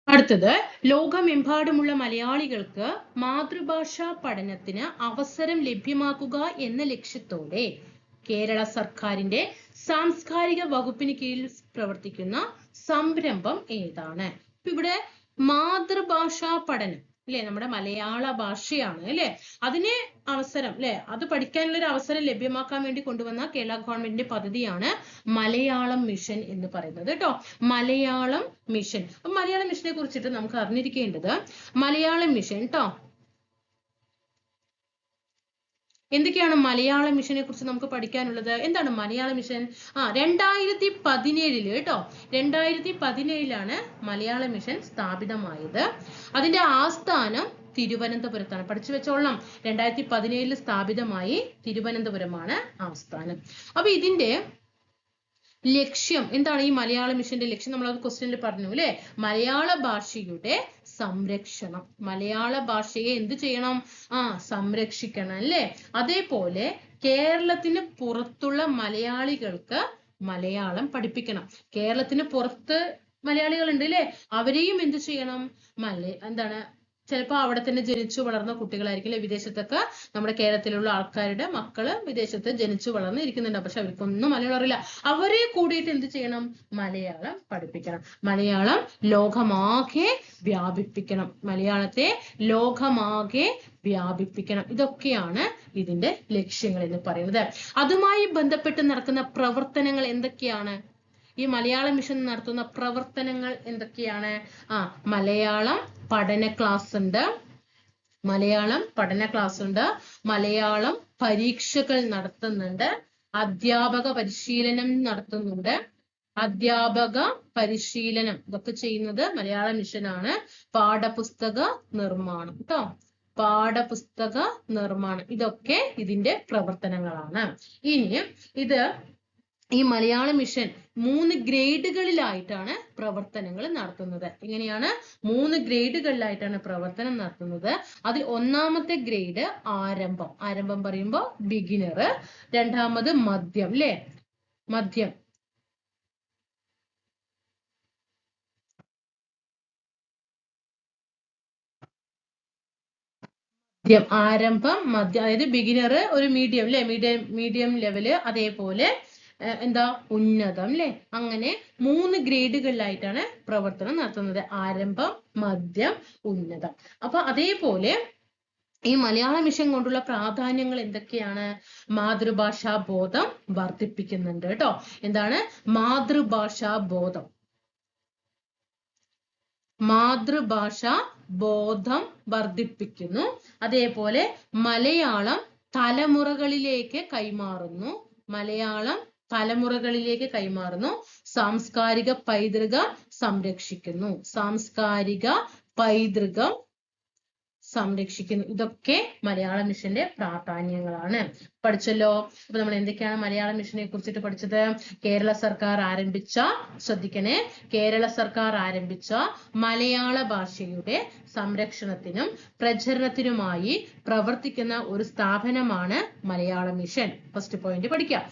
അടുത്തത്, ലോകമെമ്പാടുമുള്ള മലയാളികൾക്ക് മാതൃഭാഷാ പഠനത്തിന് അവസരം ലഭ്യമാക്കുക എന്ന ലക്ഷ്യത്തോടെ കേരള സർക്കാരിന്റെ സാംസ്കാരിക വകുപ്പിന് കീഴിൽ പ്രവർത്തിക്കുന്ന സംരംഭം ഏതാണ്? ഇവിടെ മാതൃഭാഷാ പഠനം അല്ലെ, നമ്മുടെ മലയാള ഭാഷയാണ് അല്ലെ, അതിന് അവസരം അല്ലെ, അത് പഠിക്കാനുള്ള ഒരു അവസരം ലഭ്യമാക്കാൻ വേണ്ടി കൊണ്ടുവന്ന കേരള ഗവൺമെന്റിന്റെ പദ്ധതിയാണ് മലയാളം മിഷൻ എന്ന് പറയുന്നത് കേട്ടോ. മലയാളം മിഷൻ. മലയാളം മിഷനെ കുറിച്ചിട്ട് നമുക്ക് അറിഞ്ഞിരിക്കേണ്ടത്, മലയാളം മിഷൻ കേട്ടോ, എന്തൊക്കെയാണ് മലയാളം മിഷനെ കുറിച്ച് നമുക്ക് പഠിക്കാനുള്ളത്? എന്താണ് മലയാളം മിഷൻ? 2017 കേട്ടോ, 2017 മലയാളം മിഷൻ സ്ഥാപിതമായത്. അതിന്റെ ആസ്ഥാനം തിരുവനന്തപുരത്താണ്. പഠിച്ചു വെച്ചോളണം, 2017 സ്ഥാപിതമായി, തിരുവനന്തപുരമാണ് ആസ്ഥാനം. അപ്പൊ ഇതിന്റെ ലക്ഷ്യം എന്താണ്? ഈ മലയാള മിഷന്റെ ലക്ഷ്യം നമ്മൾ ക്വസ്റ്റ്യനിൽ പറഞ്ഞു അല്ലെ, മലയാള ഭാഷയുടെ സംരക്ഷണം. മലയാള ഭാഷയെ എന്ത് ചെയ്യണം? സംരക്ഷിക്കണം അല്ലെ. അതേപോലെ കേരളത്തിന് പുറത്തുള്ള മലയാളികൾക്ക് മലയാളം പഠിപ്പിക്കണം. കേരളത്തിന് പുറത്ത് മലയാളികൾ ഉണ്ട് അല്ലെ, അവരെയും എന്ത് ചെയ്യണം? എന്താണ്, ചിലപ്പോൾ അവിടെ തന്നെ ജനിച്ചു വളർന്ന കുട്ടികളായിരിക്കും. വിദേശത്തൊക്കെ നമ്മുടെ കേരളത്തിലുള്ള ആൾക്കാരുടെ മക്കള് വിദേശത്ത് ജനിച്ചു വളർന്ന് ഇരിക്കുന്നുണ്ട്. പക്ഷെ അവർക്കൊന്നും മലയാളം അറിയില്ല. അവരെ കൂടിയിട്ട് എന്ത് ചെയ്യണം? മലയാളം പഠിപ്പിക്കണം. മലയാളം ലോകമാകെ വ്യാപിപ്പിക്കണം. മലയാളത്തെ ലോകമാകെ വ്യാപിപ്പിക്കണം. ഇതൊക്കെയാണ് ഇതിന്റെ ലക്ഷ്യങ്ങൾ എന്ന് പറയുന്നത്. അതുമായി ബന്ധപ്പെട്ട് നടക്കുന്ന പ്രവർത്തനങ്ങൾ എന്തൊക്കെയാണ്? ഈ മലയാള മിഷൻ നടത്തുന്ന പ്രവർത്തനങ്ങൾ എന്തൊക്കെയാണ്? മലയാളം പഠന ക്ലാസ് ഉണ്ട്, മലയാളം പരീക്ഷകൾ നടത്തുന്നുണ്ട്, അധ്യാപക പരിശീലനം നടത്തുന്നുണ്ട്. ഇതൊക്കെ ചെയ്യുന്നത് മലയാള മിഷനാണ്. പാഠപുസ്തക നിർമ്മാണം കേട്ടോ, പാഠപുസ്തക നിർമ്മാണം, ഇതൊക്കെ ഇതിന്റെ പ്രവർത്തനങ്ങളാണ്. ഇനി ഈ മലയാള മിഷൻ 3 ഗ്രേഡുകളിലായിട്ടാണ് പ്രവർത്തനങ്ങൾ നടത്തുന്നത്. എങ്ങനെയാണ്? 3 ഗ്രേഡുകളിലായിട്ടാണ് പ്രവർത്തനം നടത്തുന്നത്. അതിൽ ഒന്നാമത്തെ ഗ്രേഡ് ആരംഭം പറയുമ്പോൾ ബിഗിനർ, രണ്ടാമത് മധ്യം അല്ലെ, മധ്യം, ആരംഭം, മധ്യം, അതായത് ബിഗിനർ, ഒരു മീഡിയം അല്ലെ, മീഡിയം ലെവല്, അതേപോലെ ഉന്നതം അല്ലെ. അങ്ങനെ 3 ഗ്രേഡുകളിലായിട്ടാണ് പ്രവർത്തനം നടത്തുന്നത്. ആരംഭം, മധ്യം, ഉന്നതം. അപ്പൊ അതേപോലെ ഈ മലയാള മിഷൻ കൊണ്ടുള്ള പ്രാധാന്യങ്ങൾ എന്തൊക്കെയാണ്? മാതൃഭാഷാ ബോധം വർദ്ധിപ്പിക്കുന്നുണ്ട് കേട്ടോ. എന്താണ് മാതൃഭാഷാ ബോധം? മാതൃഭാഷാ ബോധം വർദ്ധിപ്പിക്കുന്നു. അതേപോലെ മലയാളം തലമുറകളിലേക്ക് കൈമാറുന്നു. സാംസ്കാരിക പൈതൃകം സംരക്ഷിക്കുന്നു. ഇതൊക്കെ മലയാള മിഷന്റെ പ്രാധാന്യങ്ങളാണ്. പഠിച്ചല്ലോ. അപ്പൊ നമ്മൾ എന്തൊക്കെയാണ് മലയാള മിഷനെ കുറിച്ചിട്ട് പഠിച്ചത്? കേരള സർക്കാർ ആരംഭിച്ച മലയാള ഭാഷയുടെ സംരക്ഷണത്തിനും പ്രചരണത്തിനുമായി പ്രവർത്തിക്കുന്ന ഒരു സ്ഥാപനമാണ് മലയാള മിഷൻ. ഫസ്റ്റ് പോയിന്റ് പഠിക്കാം.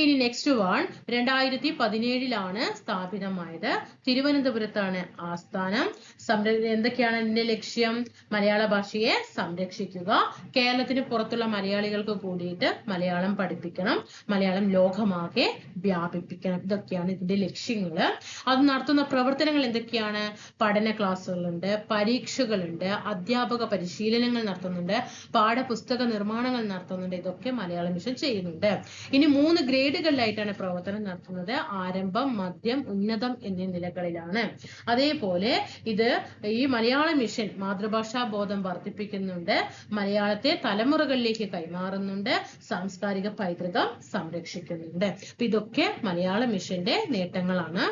ഇനി നെക്സ്റ്റ് വൺ, 2017 സ്ഥാപിതമായത്. തിരുവനന്തപുരത്താണ് ആസ്ഥാനം. എന്തൊക്കെയാണ് ഇതിന്റെ ലക്ഷ്യം? മലയാള ഭാഷയെ സംരക്ഷിക്കുക, കേരളത്തിന് പുറത്തുള്ള മലയാളികൾക്ക് കൂടിയിട്ട് മലയാളം പഠിപ്പിക്കണം, മലയാളം ലോകമാകെ വ്യാപിപ്പിക്കണം. ഇതൊക്കെയാണ് ഇതിന്റെ ലക്ഷ്യങ്ങള്. അത് നടത്തുന്ന പ്രവർത്തനങ്ങൾ എന്തൊക്കെയാണ്? പഠന ക്ലാസ്സുകളുണ്ട്, പരീക്ഷകളുണ്ട്, അധ്യാപക പരിശീലനങ്ങൾ നടത്തുന്നുണ്ട്, പാഠപുസ്തക നിർമ്മാണങ്ങൾ നടത്തുന്നുണ്ട്. ഇതൊക്കെ മലയാള മിഷൻ ചെയ്യുന്നുണ്ട്. ഇനി 3 ഗ്രേഡുകളിലായിട്ടാണ് പ്രവർത്തനം നടത്തുന്നത്. ആരംഭം, മധ്യം, ഉന്നതം എന്നീ നിലകളിലാണ്. അതേപോലെ ഇത് ഈ മലയാള മിഷൻ മാതൃഭാഷാ ബോധം വർദ്ധിപ്പിക്കുന്നുണ്ട്, മലയാളത്തെ തലമുറകളിലേക്ക് കൈമാറുന്നുണ്ട്, സാംസ്കാരിക പൈതൃകം സംരക്ഷിക്കുന്നുണ്ട്. അപ്പൊ ഇതൊക്കെ മലയാള മിഷന്റെ നേട്ടങ്ങളാണ്.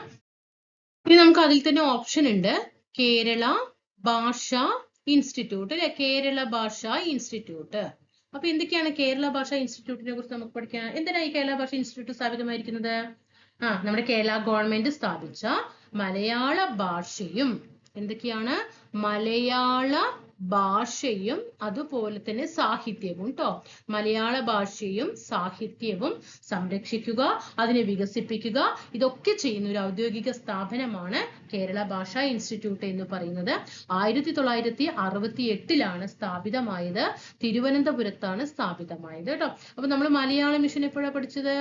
ഇനി നമുക്ക് അതിൽ തന്നെ ഓപ്ഷൻ ഉണ്ട്, കേരള ഭാഷാ ഇൻസ്റ്റിറ്റ്യൂട്ട് അല്ലെ, കേരള ഭാഷാ ഇൻസ്റ്റിറ്റ്യൂട്ട്. അപ്പൊ എന്തൊക്കെയാണ് കേരള ഭാഷാ ഇൻസ്റ്റിറ്റ്യൂട്ടിനെ കുറിച്ച് നമുക്ക് പഠിക്കാൻ? എന്തിനാണ് ഈ കേരള ഭാഷാ ഇൻസ്റ്റിറ്റ്യൂട്ട് സ്ഥാപിതമായിരിക്കുന്നത്? നമ്മുടെ കേരള ഗവൺമെന്റ് സ്ഥാപിച്ച മലയാള ഭാഷയും, എന്തൊക്കെയാണ്? മലയാള ഭാഷയും അതുപോലെ തന്നെ സാഹിത്യവും ട്ടോ. മലയാള ഭാഷയും സാഹിത്യവും സംരക്ഷിക്കുക, അതിനെ വികസിപ്പിക്കുക, ഇതൊക്കെ ചെയ്യുന്ന ഒരു ഔദ്യോഗിക സ്ഥാപനമാണ് കേരള ഭാഷാ ഇൻസ്റ്റിറ്റ്യൂട്ട് എന്ന് പറയുന്നത്. 1968 സ്ഥാപിതമായത്. തിരുവനന്തപുരത്താണ് സ്ഥാപിതമായത് കേട്ടോ. അപ്പൊ നമ്മൾ മലയാള മിഷൻ എപ്പോഴാണ് പഠിച്ചത്?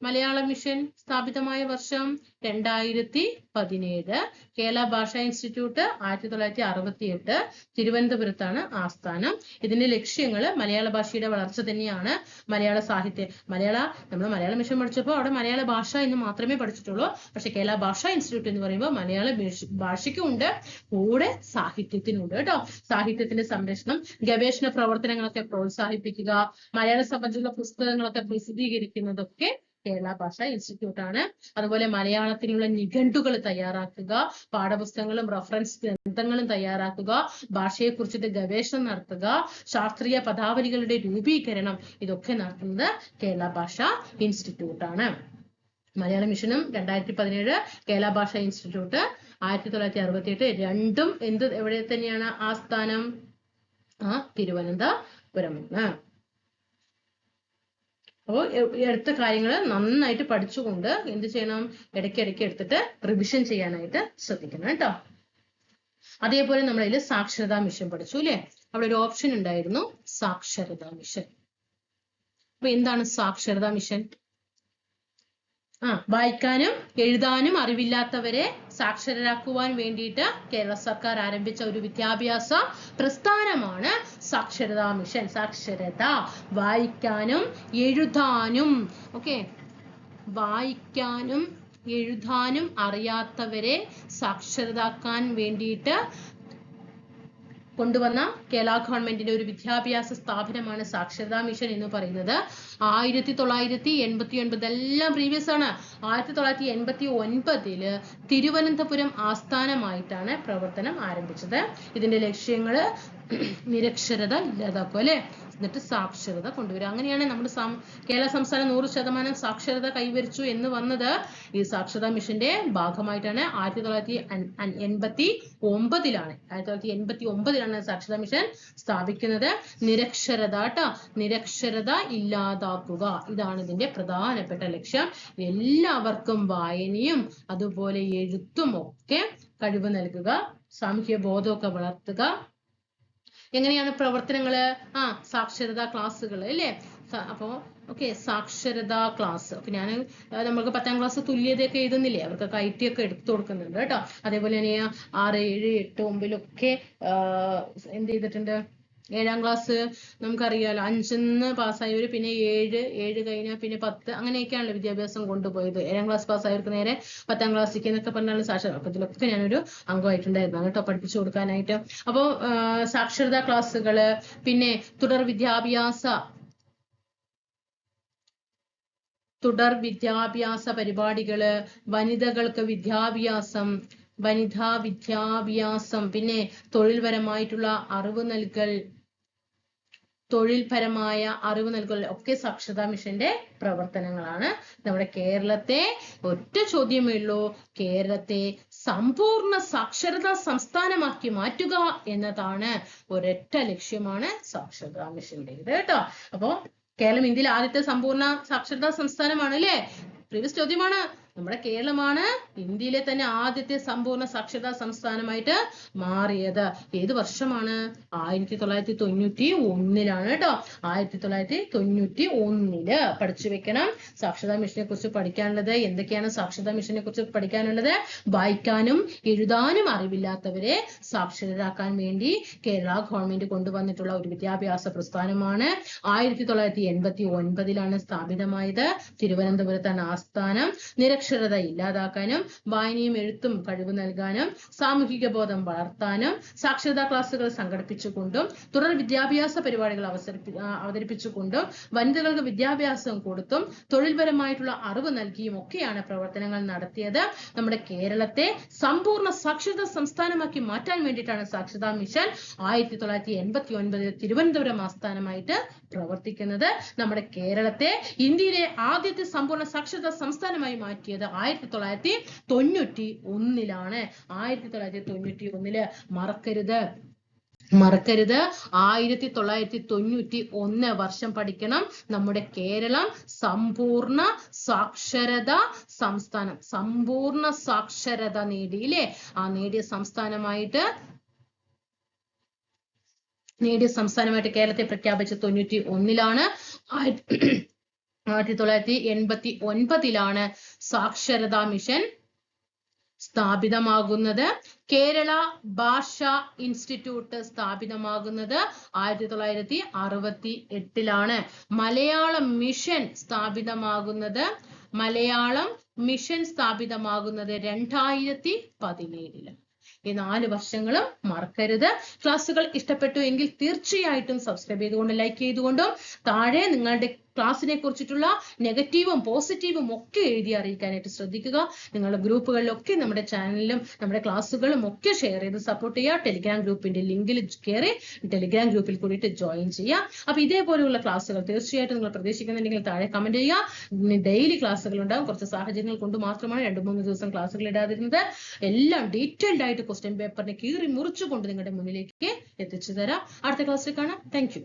മലയാള മിഷൻ സ്ഥാപിതമായ വർഷം 2017. കേരള ഭാഷാ ഇൻസ്റ്റിറ്റ്യൂട്ട് 1968, തിരുവനന്തപുരത്താണ് ആസ്ഥാനം. ഇതിന്റെ ലക്ഷ്യങ്ങൾ മലയാള ഭാഷയുടെ വളർച്ച തന്നെയാണ്. മലയാള സാഹിത്യം, നമ്മൾ മലയാള മിഷൻ പഠിച്ചപ്പോൾ അവിടെ മലയാള ഭാഷ എന്ന് മാത്രമേ പഠിച്ചിട്ടുള്ളൂ. പക്ഷെ കേരള ഭാഷാ ഇൻസ്റ്റിറ്റ്യൂട്ട് എന്ന് പറയുമ്പോൾ മലയാള ഭാഷയ്ക്കും ഉണ്ട്, കൂടെ സാഹിത്യത്തിനുണ്ട് കേട്ടോ. സാഹിത്യത്തിന്റെ സംരക്ഷണം, ഗവേഷണ പ്രവർത്തനങ്ങളൊക്കെ പ്രോത്സാഹിപ്പിക്കുക, മലയാളം സംബന്ധിച്ചുള്ള പുസ്തകങ്ങളൊക്കെ പ്രസിദ്ധീകരിക്കുന്നതൊക്കെ കേരള ഭാഷാ ഇൻസ്റ്റിറ്റ്യൂട്ട് ആണ്. അതുപോലെ മലയാളത്തിനുള്ള നിഘണ്ടുകൾ തയ്യാറാക്കുക, പാഠപുസ്തകങ്ങളും റഫറൻസ് ഗ്രന്ഥങ്ങളും തയ്യാറാക്കുക, ഭാഷയെ കുറിച്ചിട്ട് ഗവേഷണം നടത്തുക, ശാസ്ത്രീയ പദാവലികളുടെ രൂപീകരണം, ഇതൊക്കെ നടത്തുന്നത് കേരള ഭാഷാ ഇൻസ്റ്റിറ്റ്യൂട്ട് ആണ്. മലയാള മിഷനും 2017, കേരള ഭാഷാ ഇൻസ്റ്റിറ്റ്യൂട്ട് 1968, രണ്ടും എവിടെ തന്നെയാണ് ആസ്ഥാനം? തിരുവനന്തപുരമാണ്. അപ്പോൾ എടുത്ത കാര്യങ്ങൾ നന്നായിട്ട് പഠിച്ചുകൊണ്ട് എന്ത് ചെയ്യണം? ഇടയ്ക്കിടയ്ക്ക് എടുത്തിട്ട് റിവിഷൻ ചെയ്യാനായിട്ട് ശ്രദ്ധിക്കണം കേട്ടോ. അതേപോലെ നമ്മളതിൽ സാക്ഷരതാ മിഷൻ പഠിച്ചു അല്ലെ. അവിടെ ഒരു ഓപ്ഷൻ ഉണ്ടായിരുന്നു, സാക്ഷരതാ മിഷൻ. അപ്പൊ എന്താണ് സാക്ഷരതാ മിഷൻ? വായിക്കാനും എഴുതാനും അറിവില്ലാത്തവരെ സാക്ഷരരാക്കുവാൻ വേണ്ടിയിട്ട് കേരള സർക്കാർ ആരംഭിച്ച ഒരു വിദ്യാഭ്യാസ പ്രസ്ഥാനമാണ് സാക്ഷരതാ മിഷൻ. സാക്ഷരത, വായിക്കാനും എഴുതാനും, വായിക്കാനും എഴുതാനും അറിയാത്തവരെ സാക്ഷരരാക്കാൻ വേണ്ടിയിട്ട് കൊണ്ടുവന്ന കേരള ഗവൺമെന്റിന്റെ ഒരു വിദ്യാഭ്യാസ സ്ഥാപനമാണ് സാക്ഷരതാ മിഷൻ എന്ന് പറയുന്നത്. 1989, എല്ലാം പ്രീവിയസ് ആണ്. 1989 തിരുവനന്തപുരം ആസ്ഥാനമായിട്ടാണ് പ്രവർത്തനം ആരംഭിച്ചത്. ഇതിന്റെ ലക്ഷ്യങ്ങള് നിരക്ഷരത ഇല്ലാതാക്കുക അല്ലെ, എന്നിട്ട് സാക്ഷരത കൊണ്ടുവരിക. അങ്ങനെയാണ് നമ്മുടെ കേരള സംസ്ഥാനം 100% സാക്ഷരത കൈവരിച്ചു എന്ന് വന്നത് ഈ സാക്ഷരതാ മിഷന്റെ ഭാഗമായിട്ടാണ്. 1989 സാക്ഷരതാ മിഷൻ സ്ഥാപിക്കുന്നത്. നിരക്ഷരത നിരക്ഷരത ഇല്ലാതാക്കുക, ഇതാണ് ഇതിന്റെ പ്രധാനപ്പെട്ട ലക്ഷ്യം. എല്ലാവർക്കും വായനയും അതുപോലെ എഴുത്തും ഒക്കെ കഴിവ് നൽകുക, സാമൂഹ്യ ബോധമൊക്കെ വളർത്തുക. എങ്ങനെയാണ് പ്രവർത്തനങ്ങള്? സാക്ഷരതാ ക്ലാസ്സുകൾ അല്ലേ. അപ്പോ സാക്ഷരതാ ക്ലാസ്. നമ്മൾക്ക് 10ാം ക്ലാസ് തുല്യതയൊക്കെ എഴുതുന്നില്ലേ, അവർക്ക് IT ഒക്കെ എടുത്തു കൊടുക്കുന്നുണ്ട് കേട്ടോ. അതേപോലെ തന്നെ 6, 7, 8, 9 എന്ത് ചെയ്തിട്ടുണ്ട്? 7ാം ക്ലാസ് നമുക്കറിയാലോ, 5 പാസ്സായവര് പിന്നെ 7 കഴിഞ്ഞാൽ പിന്നെ 10, അങ്ങനെയൊക്കെയാണല്ലോ വിദ്യാഭ്യാസം കൊണ്ടുപോയത്. 7ാം ക്ലാസ് പാസ്സായവർക്ക് നേരെ 10ാം ക്ലാസ്സിലേക്ക് എന്നൊക്കെ പറഞ്ഞാൽ സാക്ഷരത. അപ്പൊ ഇതിലൊക്കെ ഞാനൊരു അംഗമായിട്ടുണ്ടായിരുന്നു കേട്ടോ, പഠിപ്പിച്ചു കൊടുക്കാനായിട്ട്. അപ്പോ സാക്ഷരതാ ക്ലാസ്സുകള്, പിന്നെ തുടർ വിദ്യാഭ്യാസ പരിപാടികള്, വനിതകൾക്ക് വനിതാ വിദ്യാഭ്യാസം, പിന്നെ തൊഴിൽപരമായിട്ടുള്ള അറിവ് നൽകൽ, തൊഴിൽപരമായ അറിവ് നൽകൽ ഒക്കെ സാക്ഷരതാ മിഷന്റെ പ്രവർത്തനങ്ങളാണ്. നമ്മുടെ കേരളത്തെ, ഒറ്റ ചോദ്യമേ ഉള്ളൂ, കേരളത്തെ സമ്പൂർണ്ണ സാക്ഷരതാ സംസ്ഥാനമാക്കി മാറ്റുക എന്നതാണ് ഒരൊറ്റ ലക്ഷ്യമാണ് സാക്ഷരതാ മിഷന്റേത് കേട്ടോ. അപ്പോ കേരളം ഇന്ത്യയിൽ ആദ്യത്തെ സമ്പൂർണ്ണ സാക്ഷരതാ സംസ്ഥാനമാണ് അല്ലേ. പ്രീവിയസ് ചോദ്യമാണ്. നമ്മുടെ കേരളമാണ് ഇന്ത്യയിലെ തന്നെ ആദ്യത്തെ സമ്പൂർണ്ണ സാക്ഷരതാ സംസ്ഥാനമായിട്ട് മാറിയത്. ഏത് വർഷമാണ്? 1991 കേട്ടോ. 1991 പഠിച്ചു വെക്കണം. സാക്ഷരതാ മിഷനെ കുറിച്ച് പഠിക്കാനുള്ളത് എന്തൊക്കെയാണ്? സാക്ഷരതാ മിഷനെ കുറിച്ച് പഠിക്കാനുള്ളത് വായിക്കാനും എഴുതാനും അറിവില്ലാത്തവരെ സാക്ഷരരാക്കാൻ വേണ്ടി കേരള ഗവൺമെന്റ് കൊണ്ടുവന്നിട്ടുള്ള ഒരു വിദ്യാഭ്യാസ പ്രസ്ഥാനമാണ്. 1989 സ്ഥാപിതമായത്. തിരുവനന്തപുരത്താണ് ആസ്ഥാനം. നിരക്ഷരത ഇല്ലാതാക്കാനും വായനയും എഴുത്തും കഴിവ് നൽകാനും സാമൂഹിക ബോധം വളർത്താനും സാക്ഷരതാ ക്ലാസുകൾ സംഘടിപ്പിച്ചുകൊണ്ടും തുടർ വിദ്യാഭ്യാസ പരിപാടികൾ അവതരിപ്പിച്ചുകൊണ്ടും വനിതകൾക്ക് വിദ്യാഭ്യാസം കൊടുത്തും തൊഴിൽപരമായിട്ടുള്ള അറിവ് നൽകിയും ഒക്കെയാണ് പ്രവർത്തനങ്ങൾ നടത്തിയത്. നമ്മുടെ കേരളത്തെ സമ്പൂർണ്ണ സാക്ഷരതാ സംസ്ഥാനമാക്കി മാറ്റാൻ വേണ്ടിയിട്ടാണ് സാക്ഷരതാ മിഷൻ 1989 തിരുവനന്തപുരം ആസ്ഥാനമായിട്ട് പ്രവർത്തിക്കുന്നത്. നമ്മുടെ കേരളത്തെ ഇന്ത്യയിലെ ആദ്യത്തെ സമ്പൂർണ്ണ സാക്ഷരതാ സംസ്ഥാനമായി മാറ്റിയത് 1991 1991 മറക്കരുത്. 1991 വർഷം പഠിക്കണം. നമ്മുടെ കേരളം സമ്പൂർണ്ണ സാക്ഷരതാ സംസ്ഥാനം, സമ്പൂർണ്ണ സാക്ഷരത നേടിയില്ലേ? ആ നേടിയ സംസ്ഥാനമായിട്ട് കേരളത്തെ പ്രഖ്യാപിച്ചത് 91 1989 സാക്ഷരതാ മിഷൻ സ്ഥാപിതമാകുന്നത്. കേരള ഭാഷാ ഇൻസ്റ്റിറ്റ്യൂട്ട് സ്ഥാപിതമാകുന്നത് 1968 മലയാളം മിഷൻ സ്ഥാപിതമാകുന്നത് 2017 ഈ 4 വർഷങ്ങളും മറക്കരുത്. ക്ലാസ്സുകൾ ഇഷ്ടപ്പെട്ടു എങ്കിൽ തീർച്ചയായിട്ടും സബ്സ്ക്രൈബ് ചെയ്തുകൊണ്ട് ലൈക്ക് ചെയ്തുകൊണ്ടും താഴെ നിങ്ങളുടെ ക്ലാസ്സിനെ കുറിച്ചിട്ടുള്ള നെഗറ്റീവും പോസിറ്റീവും ഒക്കെ എഴുതി അറിയിക്കാനായിട്ട് ശ്രദ്ധിക്കുക. നിങ്ങളുടെ ഗ്രൂപ്പുകളിലൊക്കെ നമ്മുടെ ചാനലിലും നമ്മുടെ ക്ലാസ്സുകളും ഒക്കെ ഷെയർ ചെയ്ത് സപ്പോർട്ട് ചെയ്യുക. ടെലിഗ്രാം ഗ്രൂപ്പിന്റെ ലിങ്കിൽ കയറി ടെലിഗ്രാം ഗ്രൂപ്പിൽ കൂടിയിട്ട് ജോയിൻ ചെയ്യുക. അപ്പൊ ഇതേപോലെയുള്ള ക്ലാസ്സുകൾ തീർച്ചയായിട്ടും നിങ്ങൾ പ്രതീക്ഷിക്കുന്നുണ്ടെങ്കിൽ താഴെ കമന്റ് ചെയ്യുക. ഡെയിലി ക്ലാസ്സുകൾ ഉണ്ടാകും. കുറച്ച് സാഹചര്യങ്ങൾ കൊണ്ട് മാത്രമാണ് 2-3 ദിവസം ക്ലാസ്സുകൾ ഇടാതിരുന്നത്. എല്ലാം ഡീറ്റെയിൽഡ് ആയിട്ട് ക്വസ്റ്റ്യൻ പേപ്പറിനെ കീറി മുറിച്ചുകൊണ്ട് നിങ്ങളുടെ മുന്നിലേക്ക് എത്തിച്ചു തരാം. അടുത്ത ക്ലാസ്സിൽ കാണാം. Thank you.